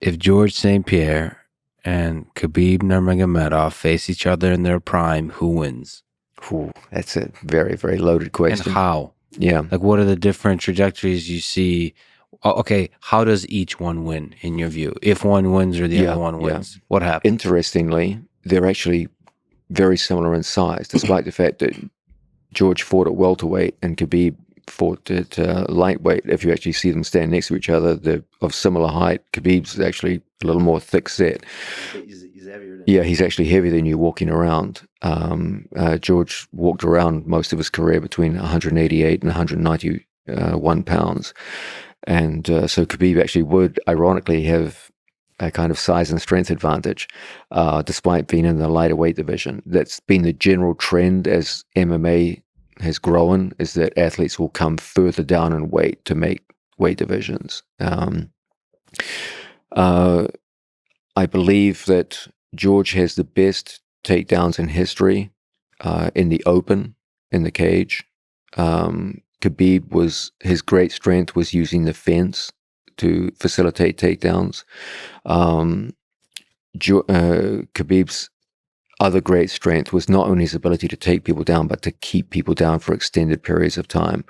If George St-Pierre and Khabib Nurmagomedov face each other in their prime, who wins? Ooh, that's a very, very loaded question. And how? Yeah. Like, what are the different trajectories you see? Okay, how does each one win in your view? If one wins or the other one wins, what happens? Interestingly, they're actually very similar in size, despite the fact that George fought at welterweight and Khabib fought at lightweight. If you actually see them stand next to each other, they're of similar height. Khabib's actually a little more thick set. He's heavier than Yeah, he's actually heavier than you walking around. George walked around most of his career between 188 and 191 pounds. And so Khabib actually would, ironically, have a kind of size and strength advantage, despite being in the lighter weight division. That's been the general trend as MMA has grown, is that athletes will come further down in weight to make weight divisions. I believe that George has the best takedowns in history in the open, in the cage. Khabib his great strength was using the fence to facilitate takedowns. Khabib's other great strength was not only his ability to take people down, but to keep people down for extended periods of time.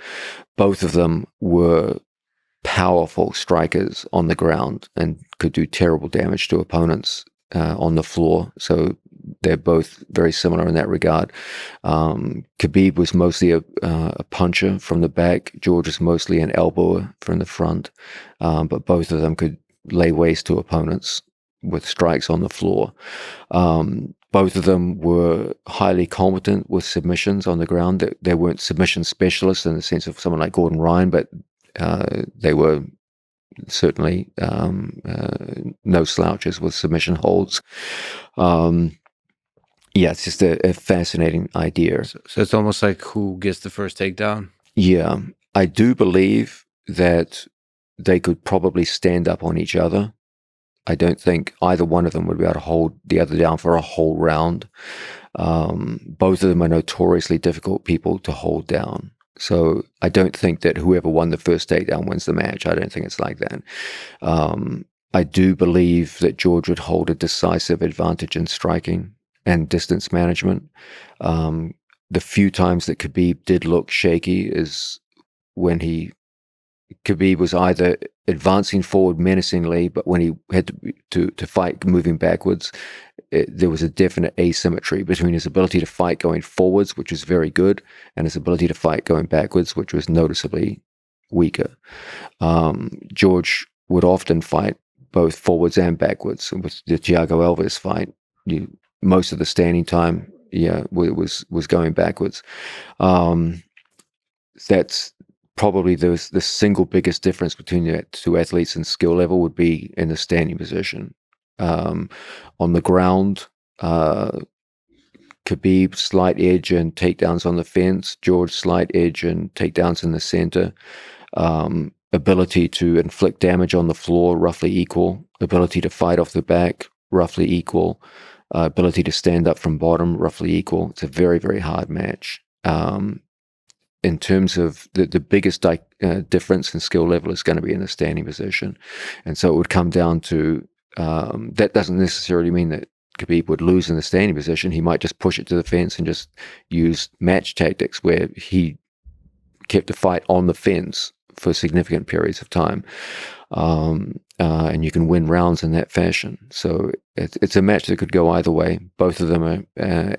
Both of them were powerful strikers on the ground and could do terrible damage to opponents on the floor. So they're both very similar in that regard. Khabib was mostly a puncher from the back. George was mostly an elbower from the front. But both of them could lay waste to opponents with strikes on the floor. Both of them were highly competent with submissions on the ground. They weren't submission specialists in the sense of someone like Gordon Ryan, but they were certainly no slouches with submission holds. It's just a fascinating idea. So it's almost like who gets the first takedown? Yeah, I do believe that they could probably stand up on each other. I don't think either one of them would be able to hold the other down for a whole round. Both of them are notoriously difficult people to hold down. So I don't think that whoever won the first takedown wins the match. I don't think it's like that. I do believe that George would hold a decisive advantage in striking and distance management. The few times that Khabib did look shaky is when Khabib was either advancing forward menacingly, but when he had to fight moving backwards, there was a definite asymmetry between his ability to fight going forwards, which was very good, and his ability to fight going backwards, which was noticeably weaker. George would often fight both forwards and backwards. With the Thiago Alves fight, most of the standing time, was going backwards. That's probably the single biggest difference between the two athletes in skill level would be in the standing position. On the ground, Khabib slight edge and takedowns on the fence, George slight edge and takedowns in the center. Ability to inflict damage on the floor, roughly equal. Ability to fight off the back, roughly equal. Ability to stand up from bottom, roughly equal. It's a very, very hard match. In terms of the biggest difference in skill level is going to be in the standing position. And so it would come down to, that doesn't necessarily mean that Khabib would lose in the standing position. He might just push it to the fence and just use match tactics where he kept the fight on the fence for significant periods of time. And you can win rounds in that fashion. So it's a match that could go either way. Both of them are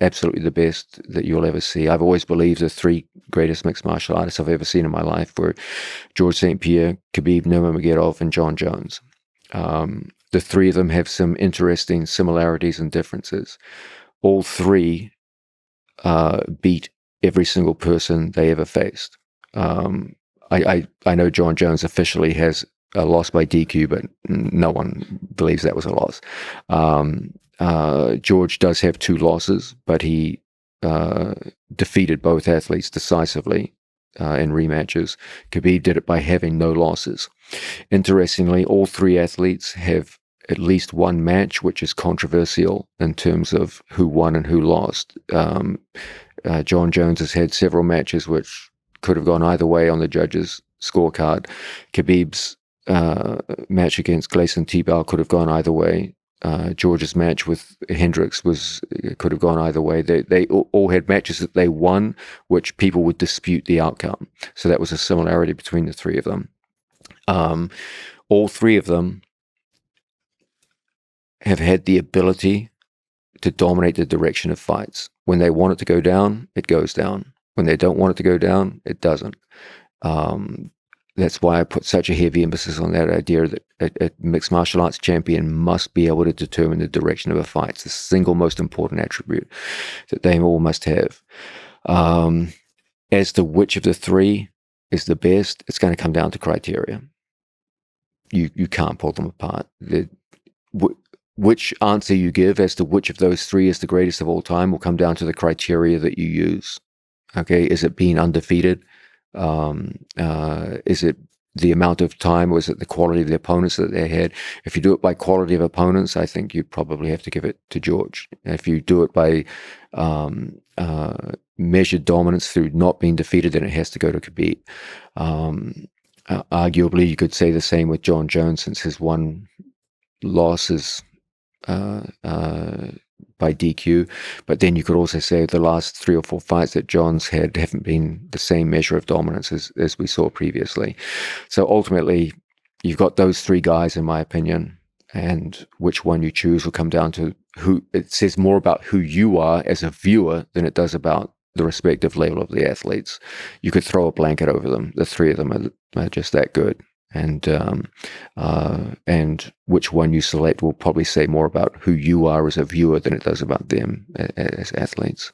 absolutely the best that you'll ever see. I've always believed the three greatest mixed martial artists I've ever seen in my life were George St-Pierre, Khabib Nurmagomedov, and Jon Jones. The three of them have some interesting similarities and differences. All three beat every single person they ever faced. I know Jon Jones officially has a loss by DQ, but no one believes that was a loss. George does have 2 losses, but he defeated both athletes decisively in rematches. Khabib did it by having no losses. Interestingly, all 3 athletes have at least one match which is controversial in terms of who won and who lost. Jon Jones has had several matches which could have gone either way on the judges' scorecard. Khabib's match against Gleison Tibau could have gone either way. George's match with Hendricks could have gone either way. They all had matches that they won, which people would dispute the outcome. So that was a similarity between the three of them. All three of them have had the ability to dominate the direction of fights. When they want it to go down, it goes down. When they don't want it to go down, it doesn't. That's why I put such a heavy emphasis on that idea that a mixed martial arts champion must be able to determine the direction of a fight. It's the single most important attribute that they all must have. As to which of the three is the best, it's going to come down to criteria. You can't pull them apart. Which answer you give as to which of those three is the greatest of all time will come down to the criteria that you use. Okay, is it being undefeated? Is it the amount of time, or is it the quality of the opponents that they had? If you do it by quality of opponents, I think you probably have to give it to George. If you do it by measured dominance through not being defeated, then it has to go to Khabib. Arguably, you could say the same with John Jones, since his one loss is by DQ, but then you could also say the last 3 or 4 fights that John's had haven't been the same measure of dominance as we saw previously. So ultimately, you've got those 3 guys, in my opinion, and which one you choose will come down to who. It says more about who you are as a viewer than it does about the respective level of the athletes. You could throw a blanket over them. The 3 of them are just that good. And which one you select will probably say more about who you are as a viewer than it does about them as athletes.